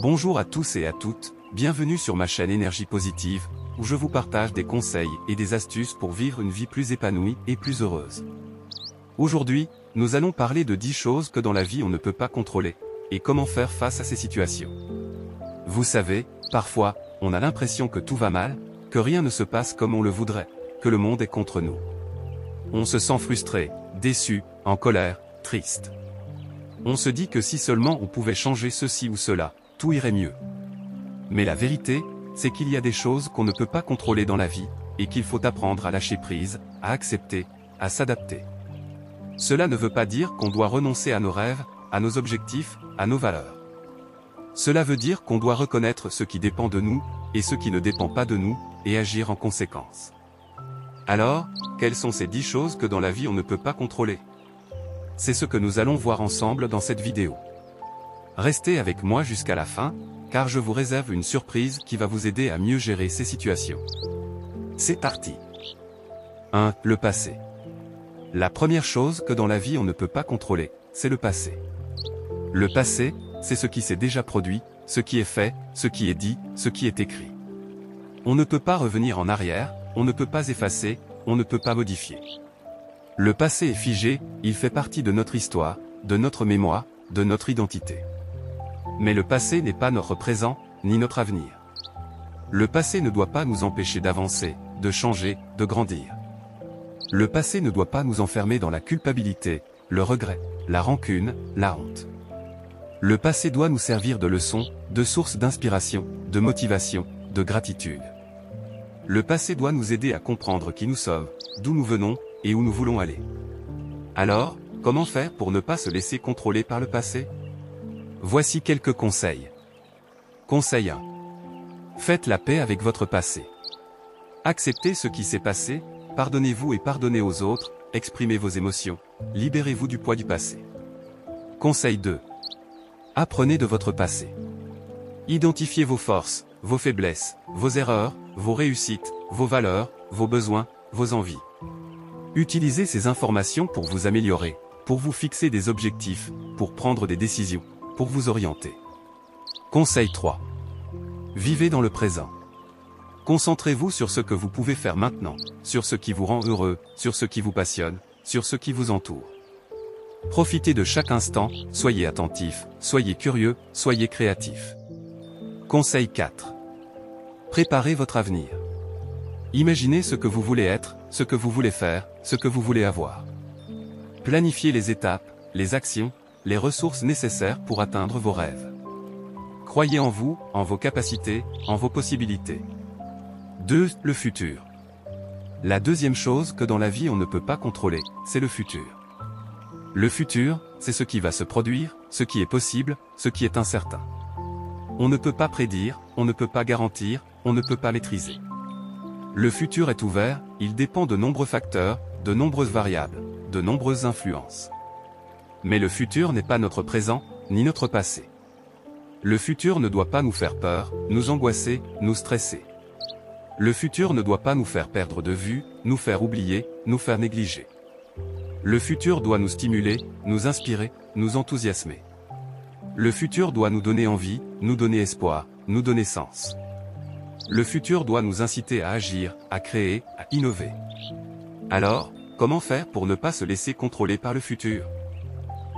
Bonjour à tous et à toutes, bienvenue sur ma chaîne Énergie Positive, où je vous partage des conseils et des astuces pour vivre une vie plus épanouie et plus heureuse. Aujourd'hui, nous allons parler de 10 choses que dans la vie on ne peut pas contrôler, et comment faire face à ces situations. Vous savez, parfois, on a l'impression que tout va mal, que rien ne se passe comme on le voudrait, que le monde est contre nous. On se sent frustré, déçu, en colère, triste. On se dit que si seulement on pouvait changer ceci ou cela, tout irait mieux. Mais la vérité, c'est qu'il y a des choses qu'on ne peut pas contrôler dans la vie, et qu'il faut apprendre à lâcher prise, à accepter, à s'adapter. Cela ne veut pas dire qu'on doit renoncer à nos rêves, à nos objectifs, à nos valeurs. Cela veut dire qu'on doit reconnaître ce qui dépend de nous, et ce qui ne dépend pas de nous, et agir en conséquence. Alors, quelles sont ces 10 choses que dans la vie on ne peut pas contrôler? C'est ce que nous allons voir ensemble dans cette vidéo. Restez avec moi jusqu'à la fin, car je vous réserve une surprise qui va vous aider à mieux gérer ces situations. C'est parti. 1. Le passé. La première chose que dans la vie on ne peut pas contrôler, c'est le passé. Le passé, c'est ce qui s'est déjà produit, ce qui est fait, ce qui est dit, ce qui est écrit. On ne peut pas revenir en arrière, on ne peut pas effacer, on ne peut pas modifier. Le passé est figé, il fait partie de notre histoire, de notre mémoire, de notre identité. Mais le passé n'est pas notre présent, ni notre avenir. Le passé ne doit pas nous empêcher d'avancer, de changer, de grandir. Le passé ne doit pas nous enfermer dans la culpabilité, le regret, la rancune, la honte. Le passé doit nous servir de leçon, de source d'inspiration, de motivation, de gratitude. Le passé doit nous aider à comprendre qui nous sommes, d'où nous venons, et où nous voulons aller. Alors, comment faire pour ne pas se laisser contrôler par le passé? Voici quelques conseils. Conseil 1. Faites la paix avec votre passé. Acceptez ce qui s'est passé, pardonnez-vous et pardonnez aux autres, exprimez vos émotions, libérez-vous du poids du passé. Conseil 2. Apprenez de votre passé. Identifiez vos forces, vos faiblesses, vos erreurs, vos réussites, vos valeurs, vos besoins, vos envies. Utilisez ces informations pour vous améliorer, pour vous fixer des objectifs, pour prendre des décisions, pour vous orienter. Conseil 3. Vivez dans le présent. Concentrez-vous sur ce que vous pouvez faire maintenant, sur ce qui vous rend heureux, sur ce qui vous passionne, sur ce qui vous entoure. Profitez de chaque instant, soyez attentif, soyez curieux, soyez créatif. Conseil 4. Préparez votre avenir. Imaginez ce que vous voulez être, ce que vous voulez faire, ce que vous voulez avoir. Planifiez les étapes, les actions, les ressources nécessaires pour atteindre vos rêves. Croyez en vous, en vos capacités, en vos possibilités. 2. Le futur. La deuxième chose que dans la vie on ne peut pas contrôler, c'est le futur. Le futur, c'est ce qui va se produire, ce qui est possible, ce qui est incertain. On ne peut pas prédire, on ne peut pas garantir, on ne peut pas maîtriser. Le futur est ouvert, il dépend de nombreux facteurs, de nombreuses variables, de nombreuses influences. Mais le futur n'est pas notre présent, ni notre passé. Le futur ne doit pas nous faire peur, nous angoisser, nous stresser. Le futur ne doit pas nous faire perdre de vue, nous faire oublier, nous faire négliger. Le futur doit nous stimuler, nous inspirer, nous enthousiasmer. Le futur doit nous donner envie, nous donner espoir, nous donner sens. Le futur doit nous inciter à agir, à créer, à innover. Alors, comment faire pour ne pas se laisser contrôler par le futur?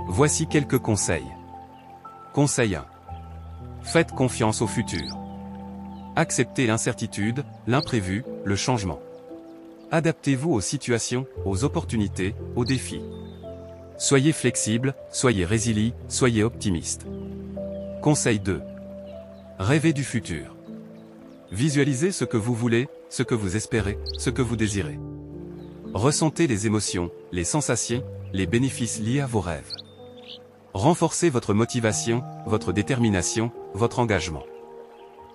Voici quelques conseils. Conseil 1. Faites confiance au futur. Acceptez l'incertitude, l'imprévu, le changement. Adaptez-vous aux situations, aux opportunités, aux défis. Soyez flexible, soyez résilient, soyez optimiste. Conseil 2. Rêvez du futur. Visualisez ce que vous voulez, ce que vous espérez, ce que vous désirez. Ressentez les émotions, les sensations, les bénéfices liés à vos rêves. Renforcez votre motivation, votre détermination, votre engagement.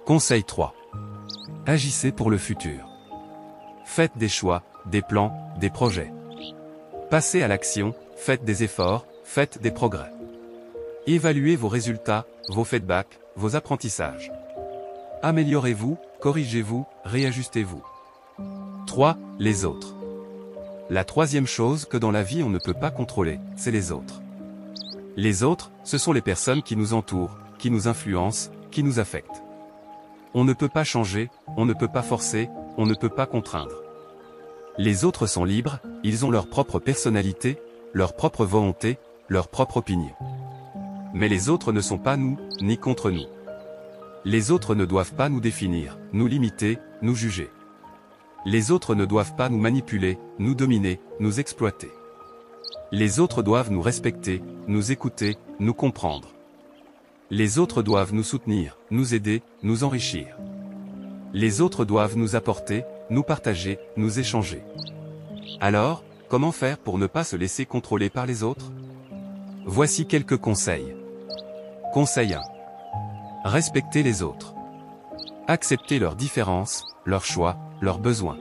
Conseil 3. Agissez pour le futur. Faites des choix, des plans, des projets. Passez à l'action, faites des efforts, faites des progrès. Évaluez vos résultats, vos feedbacks, vos apprentissages. Améliorez-vous, corrigez-vous, réajustez-vous. 3. Les autres. La troisième chose que dans la vie on ne peut pas contrôler, c'est les autres. Les autres, ce sont les personnes qui nous entourent, qui nous influencent, qui nous affectent. On ne peut pas changer, on ne peut pas forcer, on ne peut pas contraindre. Les autres sont libres, ils ont leur propre personnalité, leur propre volonté, leur propre opinion. Mais les autres ne sont pas nous, ni contre nous. Les autres ne doivent pas nous définir, nous limiter, nous juger. Les autres ne doivent pas nous manipuler, nous dominer, nous exploiter. Les autres doivent nous respecter, nous écouter, nous comprendre. Les autres doivent nous soutenir, nous aider, nous enrichir. Les autres doivent nous apporter, nous partager, nous échanger. Alors, comment faire pour ne pas se laisser contrôler par les autres? Voici quelques conseils. Conseil 1. Respectez les autres. Acceptez leurs différences, leurs choix, leurs besoins.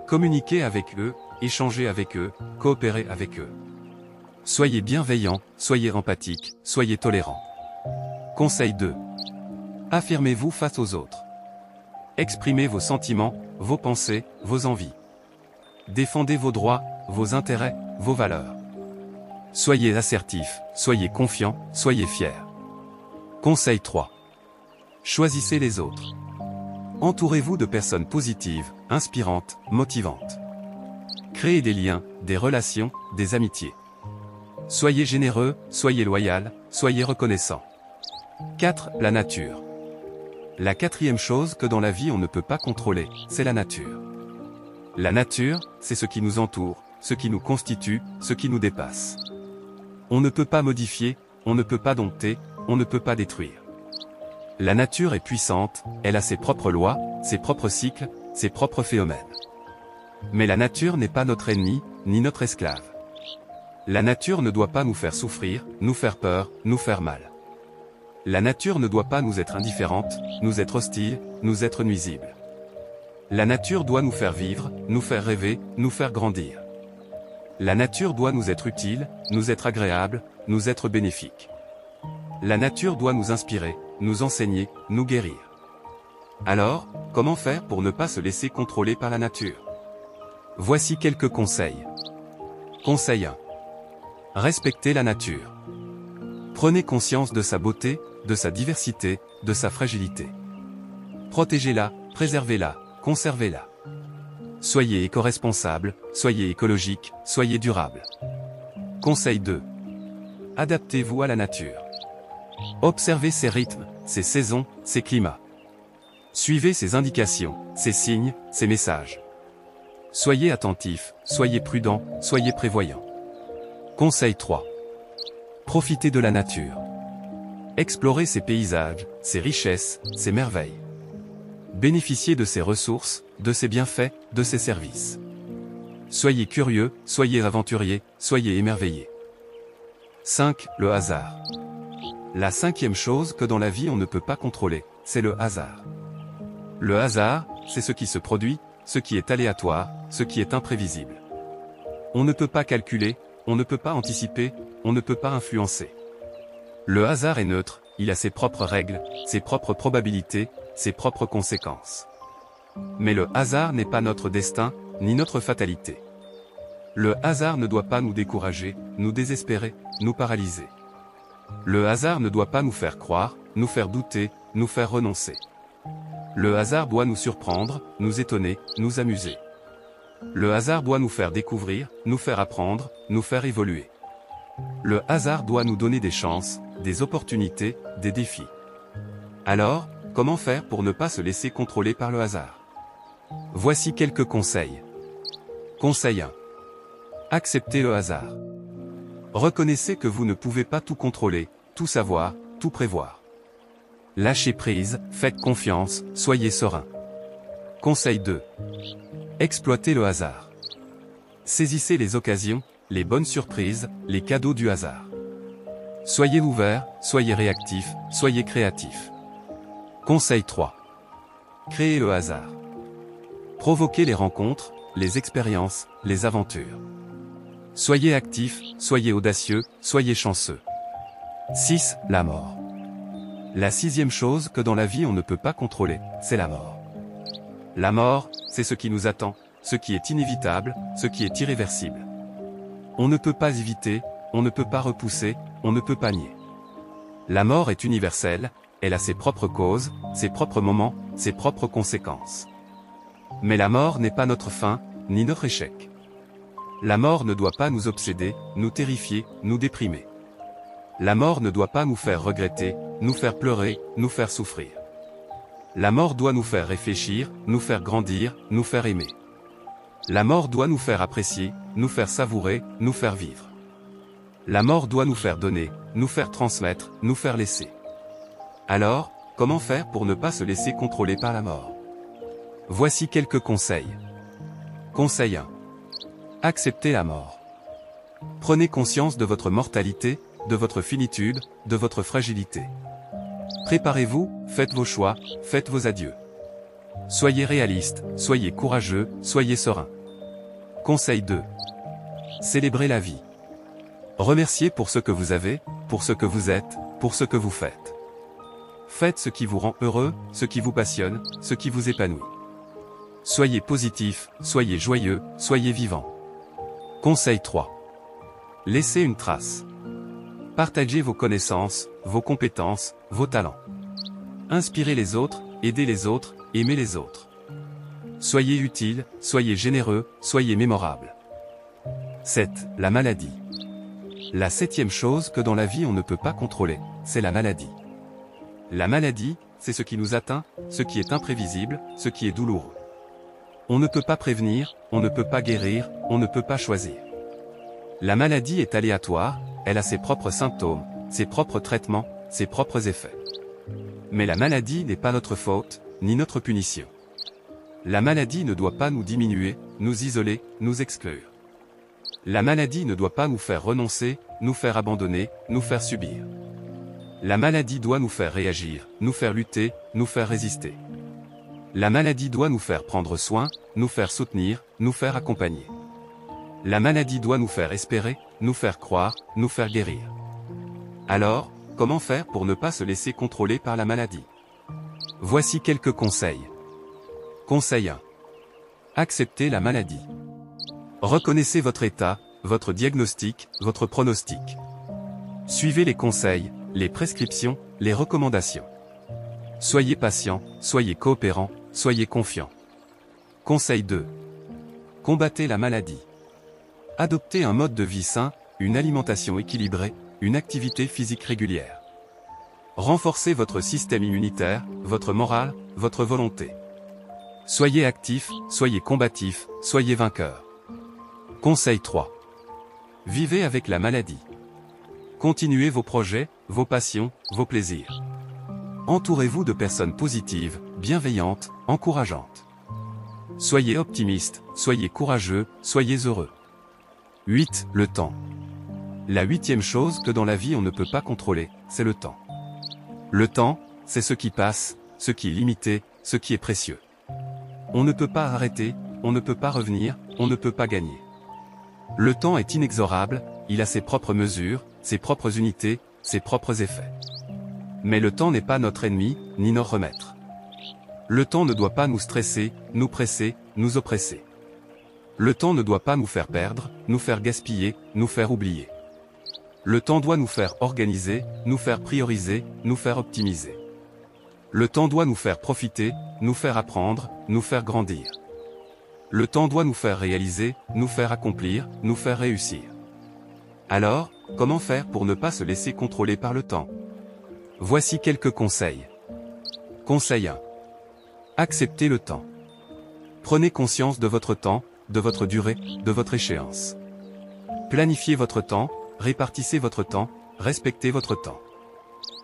Communiquez avec eux, échangez avec eux, coopérez avec eux. Soyez bienveillants, soyez empathiques, soyez tolérants. Conseil 2. Affirmez-vous face aux autres. Exprimez vos sentiments, vos pensées, vos envies. Défendez vos droits, vos intérêts, vos valeurs. Soyez assertifs, soyez confiants, soyez fiers. Conseil 3. Choisissez les autres. Entourez-vous de personnes positives, inspirantes, motivantes. Créez des liens, des relations, des amitiés. Soyez généreux, soyez loyal, soyez reconnaissant. 4. La nature. La quatrième chose que dans la vie on ne peut pas contrôler, c'est la nature. La nature, c'est ce qui nous entoure, ce qui nous constitue, ce qui nous dépasse. On ne peut pas modifier, on ne peut pas dompter, on ne peut pas détruire. La nature est puissante, elle a ses propres lois, ses propres cycles, ses propres phénomènes. Mais la nature n'est pas notre ennemi, ni notre esclave. La nature ne doit pas nous faire souffrir, nous faire peur, nous faire mal. La nature ne doit pas nous être indifférente, nous être hostile, nous être nuisible. La nature doit nous faire vivre, nous faire rêver, nous faire grandir. La nature doit nous être utile, nous être agréable, nous être bénéfique. La nature doit nous inspirer, nous enseigner, nous guérir. Alors, comment faire pour ne pas se laisser contrôler par la nature? Voici quelques conseils. Conseil 1. Respectez la nature. Prenez conscience de sa beauté, de sa diversité, de sa fragilité. Protégez-la, préservez-la, conservez-la. Soyez éco-responsable, soyez écologique, soyez durable. Conseil 2. Adaptez-vous à la nature. Observez ses rythmes, ses saisons, ses climats. Suivez ses indications, ses signes, ses messages. Soyez attentifs, soyez prudents, soyez prévoyants. Conseil 3. Profitez de la nature. Explorez ses paysages, ses richesses, ses merveilles. Bénéficiez de ses ressources, de ses bienfaits, de ses services. Soyez curieux, soyez aventuriers, soyez émerveillés. 5. Le hasard. La cinquième chose que dans la vie on ne peut pas contrôler, c'est le hasard. Le hasard, c'est ce qui se produit, ce qui est aléatoire, ce qui est imprévisible. On ne peut pas calculer, on ne peut pas anticiper, on ne peut pas influencer. Le hasard est neutre, il a ses propres règles, ses propres probabilités, ses propres conséquences. Mais le hasard n'est pas notre destin, ni notre fatalité. Le hasard ne doit pas nous décourager, nous désespérer, nous paralyser. Le hasard ne doit pas nous faire croire, nous faire douter, nous faire renoncer. Le hasard doit nous surprendre, nous étonner, nous amuser. Le hasard doit nous faire découvrir, nous faire apprendre, nous faire évoluer. Le hasard doit nous donner des chances, des opportunités, des défis. Alors, comment faire pour ne pas se laisser contrôler par le hasard? Voici quelques conseils. Conseil 1. Acceptez le hasard. Reconnaissez que vous ne pouvez pas tout contrôler, tout savoir, tout prévoir. Lâchez prise, faites confiance, soyez serein. Conseil 2. Exploitez le hasard. Saisissez les occasions, les bonnes surprises, les cadeaux du hasard. Soyez ouverts, soyez réactifs, soyez créatifs. Conseil 3. Créez le hasard. Provoquez les rencontres, les expériences, les aventures. Soyez actifs, soyez audacieux, soyez chanceux. 6. La mort. La sixième chose que dans la vie on ne peut pas contrôler, c'est la mort. La mort, c'est ce qui nous attend, ce qui est inévitable, ce qui est irréversible. On ne peut pas éviter, on ne peut pas repousser, on ne peut pas nier. La mort est universelle, elle a ses propres causes, ses propres moments, ses propres conséquences. Mais la mort n'est pas notre fin, ni notre échec. La mort ne doit pas nous obséder, nous terrifier, nous déprimer. La mort ne doit pas nous faire regretter, nous faire pleurer, nous faire souffrir. La mort doit nous faire réfléchir, nous faire grandir, nous faire aimer. La mort doit nous faire apprécier, nous faire savourer, nous faire vivre. La mort doit nous faire donner, nous faire transmettre, nous faire laisser. Alors, comment faire pour ne pas se laisser contrôler par la mort? Voici quelques conseils. Conseil 1. Acceptez la mort. Prenez conscience de votre mortalité, de votre finitude, de votre fragilité. Préparez-vous, faites vos choix, faites vos adieux. Soyez réaliste, soyez courageux, soyez serein. Conseil 2. Célébrez la vie. Remerciez pour ce que vous avez, pour ce que vous êtes, pour ce que vous faites. Faites ce qui vous rend heureux, ce qui vous passionne, ce qui vous épanouit. Soyez positif, soyez joyeux, soyez vivant. Conseil 3. Laissez une trace. Partagez vos connaissances, vos compétences, vos talents. Inspirez les autres, aidez les autres, aimez les autres. Soyez utile, soyez généreux, soyez mémorable. 7. La maladie. La 7e chose que dans la vie on ne peut pas contrôler, c'est la maladie. La maladie, c'est ce qui nous atteint, ce qui est imprévisible, ce qui est douloureux. On ne peut pas prévenir, on ne peut pas guérir, on ne peut pas choisir. La maladie est aléatoire, elle a ses propres symptômes, ses propres traitements, ses propres effets. Mais la maladie n'est pas notre faute, ni notre punition. La maladie ne doit pas nous diminuer, nous isoler, nous exclure. La maladie ne doit pas nous faire renoncer, nous faire abandonner, nous faire subir. La maladie doit nous faire réagir, nous faire lutter, nous faire résister. La maladie doit nous faire prendre soin, nous faire soutenir, nous faire accompagner. La maladie doit nous faire espérer, nous faire croire, nous faire guérir. Alors, comment faire pour ne pas se laisser contrôler par la maladie? Voici quelques conseils. Conseil 1. Acceptez la maladie. Reconnaissez votre état, votre diagnostic, votre pronostic. Suivez les conseils, les prescriptions, les recommandations. Soyez patient, soyez coopérant, soyez confiant. Conseil 2. Combattez la maladie. Adoptez un mode de vie sain, une alimentation équilibrée, une activité physique régulière. Renforcez votre système immunitaire, votre morale, votre volonté. Soyez actif, soyez combatif, soyez vainqueur. Conseil 3. Vivez avec la maladie. Continuez vos projets, vos passions, vos plaisirs. Entourez-vous de personnes positives, bienveillantes, encourageantes. Soyez optimiste, soyez courageux, soyez heureux. 8. Le temps. La 8e chose que dans la vie on ne peut pas contrôler, c'est le temps. Le temps, c'est ce qui passe, ce qui est limité, ce qui est précieux. On ne peut pas arrêter, on ne peut pas revenir, on ne peut pas gagner. Le temps est inexorable, il a ses propres mesures, ses propres unités, ses propres effets. Mais le temps n'est pas notre ennemi, ni notre maître. Le temps ne doit pas nous stresser, nous presser, nous oppresser. Le temps ne doit pas nous faire perdre, nous faire gaspiller, nous faire oublier. Le temps doit nous faire organiser, nous faire prioriser, nous faire optimiser. Le temps doit nous faire profiter, nous faire apprendre, nous faire grandir. Le temps doit nous faire réaliser, nous faire accomplir, nous faire réussir. Alors, comment faire pour ne pas se laisser contrôler par le temps? Voici quelques conseils. Conseil 1. Acceptez le temps. Prenez conscience de votre temps, de votre durée, de votre échéance. Planifiez votre temps, répartissez votre temps, respectez votre temps.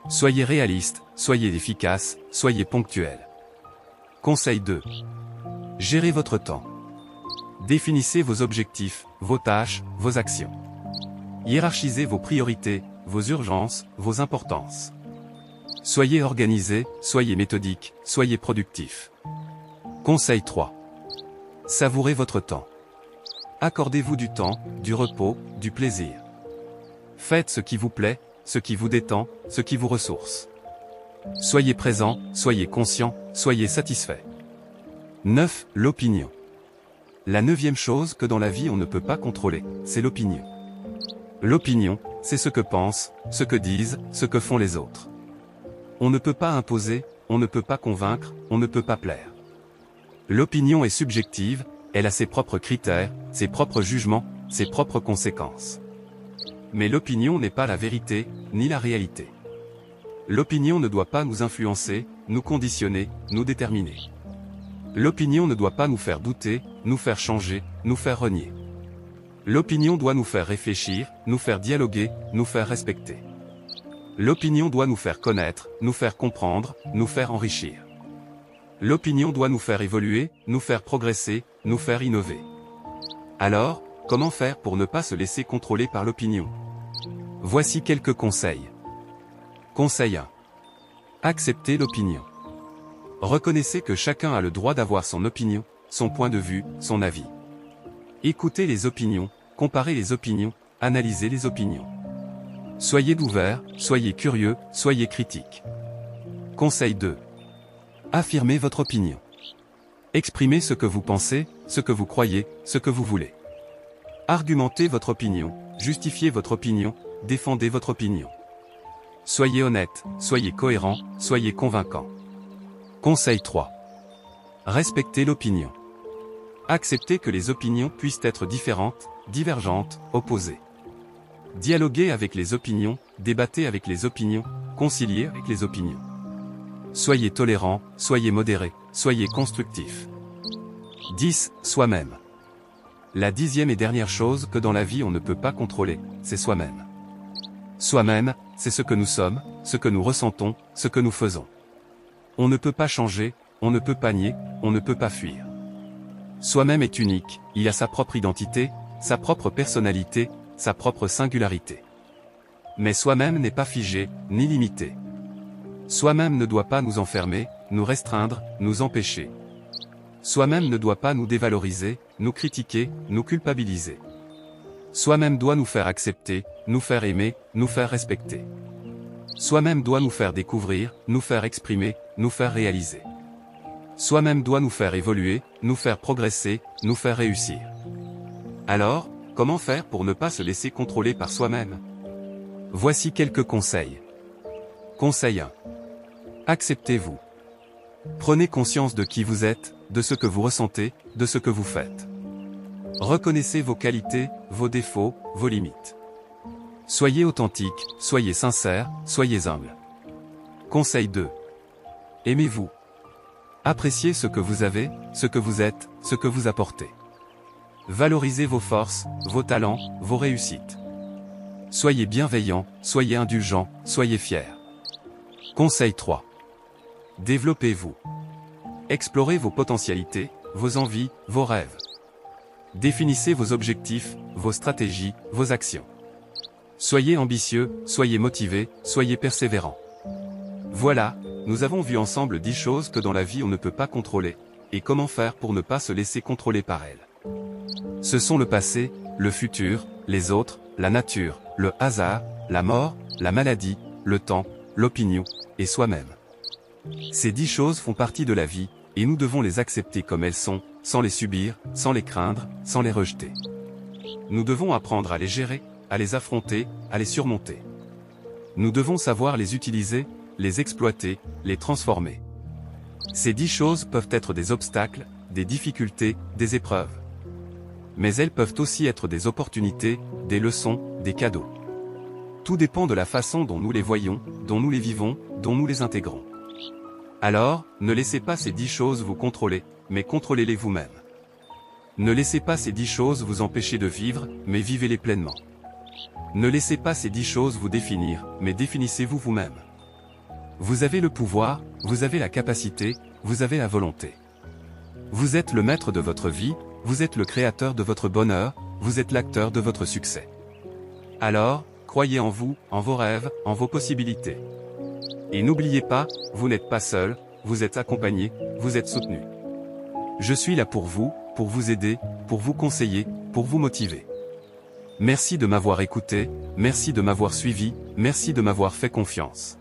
Soyez réaliste, soyez efficace, soyez ponctuel. Conseil 2. Gérez votre temps. Définissez vos objectifs, vos tâches, vos actions. Hiérarchisez vos priorités, vos urgences, vos importances. Soyez organisé, soyez méthodique, soyez productif. Conseil 3. Savourez votre temps. Accordez-vous du temps, du repos, du plaisir. Faites ce qui vous plaît, ce qui vous détend, ce qui vous ressource. Soyez présent, soyez conscient, soyez satisfait. 9. L'opinion. La 9e chose que dans la vie on ne peut pas contrôler, c'est l'opinion. L'opinion, c'est ce que pensent, ce que disent, ce que font les autres. On ne peut pas imposer, on ne peut pas convaincre, on ne peut pas plaire. L'opinion est subjective, elle a ses propres critères, ses propres jugements, ses propres conséquences. Mais l'opinion n'est pas la vérité, ni la réalité. L'opinion ne doit pas nous influencer, nous conditionner, nous déterminer. L'opinion ne doit pas nous faire douter, nous faire changer, nous faire renier. L'opinion doit nous faire réfléchir, nous faire dialoguer, nous faire respecter. L'opinion doit nous faire connaître, nous faire comprendre, nous faire enrichir. L'opinion doit nous faire évoluer, nous faire progresser, nous faire innover. Alors, comment faire pour ne pas se laisser contrôler par l'opinion? Voici quelques conseils. Conseil 1. Acceptez l'opinion. Reconnaissez que chacun a le droit d'avoir son opinion, son point de vue, son avis. Écoutez les opinions, comparez les opinions, analysez les opinions. Soyez ouverts, soyez curieux, soyez critiques. Conseil 2. Affirmez votre opinion. Exprimez ce que vous pensez, ce que vous croyez, ce que vous voulez. Argumentez votre opinion, justifiez votre opinion, défendez votre opinion. Soyez honnête, soyez cohérent, soyez convaincant. Conseil 3. Respectez l'opinion. Acceptez que les opinions puissent être différentes, divergentes, opposées. Dialoguez avec les opinions, débattez avec les opinions, conciliez avec les opinions. Soyez tolérants, soyez modérés, soyez constructifs. 10. Soi-même. La 10e et dernière chose que dans la vie on ne peut pas contrôler, c'est soi-même. Soi-même, c'est ce que nous sommes, ce que nous ressentons, ce que nous faisons. On ne peut pas changer, on ne peut pas nier, on ne peut pas fuir. Soi-même est unique, il a sa propre identité, sa propre personnalité, sa propre singularité. Mais soi-même n'est pas figé, ni limité. Soi-même ne doit pas nous enfermer, nous restreindre, nous empêcher. Soi-même ne doit pas nous dévaloriser, nous critiquer, nous culpabiliser. Soi-même doit nous faire accepter, nous faire aimer, nous faire respecter. Soi-même doit nous faire découvrir, nous faire exprimer, nous faire réaliser. Soi-même doit nous faire évoluer, nous faire progresser, nous faire réussir. Alors, comment faire pour ne pas se laisser contrôler par soi-même? Voici quelques conseils. Conseil 1. Acceptez-vous. Prenez conscience de qui vous êtes, de ce que vous ressentez, de ce que vous faites. Reconnaissez vos qualités, vos défauts, vos limites. Soyez authentique, soyez sincère, soyez humble. Conseil 2. Aimez-vous. Appréciez ce que vous avez, ce que vous êtes, ce que vous apportez. Valorisez vos forces, vos talents, vos réussites. Soyez bienveillant, soyez indulgent, soyez fiers. Conseil 3. Développez-vous. Explorez vos potentialités, vos envies, vos rêves. Définissez vos objectifs, vos stratégies, vos actions. Soyez ambitieux, soyez motivés, soyez persévérants. Voilà, nous avons vu ensemble 10 choses que dans la vie on ne peut pas contrôler, et comment faire pour ne pas se laisser contrôler par elles. Ce sont le passé, le futur, les autres, la nature, le hasard, la mort, la maladie, le temps, l'opinion, et soi-même. Ces 10 choses font partie de la vie, et nous devons les accepter comme elles sont, sans les subir, sans les craindre, sans les rejeter. Nous devons apprendre à les gérer, à les affronter, à les surmonter. Nous devons savoir les utiliser, les exploiter, les transformer. Ces 10 choses peuvent être des obstacles, des difficultés, des épreuves. Mais elles peuvent aussi être des opportunités, des leçons, des cadeaux. Tout dépend de la façon dont nous les voyons, dont nous les vivons, dont nous les intégrons. Alors, ne laissez pas ces 10 choses vous contrôler, mais contrôlez-les vous-même. Ne laissez pas ces 10 choses vous empêcher de vivre, mais vivez-les pleinement. Ne laissez pas ces 10 choses vous définir, mais définissez-vous vous-même. Vous avez le pouvoir, vous avez la capacité, vous avez la volonté. Vous êtes le maître de votre vie, vous êtes le créateur de votre bonheur, vous êtes l'acteur de votre succès. Alors, croyez en vous, en vos rêves, en vos possibilités. Et n'oubliez pas, vous n'êtes pas seul, vous êtes accompagné, vous êtes soutenu. Je suis là pour vous aider, pour vous conseiller, pour vous motiver. Merci de m'avoir écouté, merci de m'avoir suivi, merci de m'avoir fait confiance.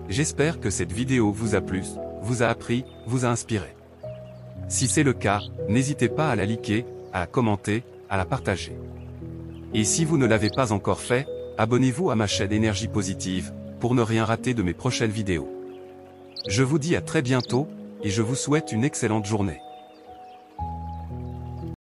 J'espère que cette vidéo vous a plu, vous a appris, vous a inspiré. Si c'est le cas, n'hésitez pas à la liker, à la commenter, à la partager. Et si vous ne l'avez pas encore fait, abonnez-vous à ma chaîne Énergie Positive, pour ne rien rater de mes prochaines vidéos. Je vous dis à très bientôt, et je vous souhaite une excellente journée.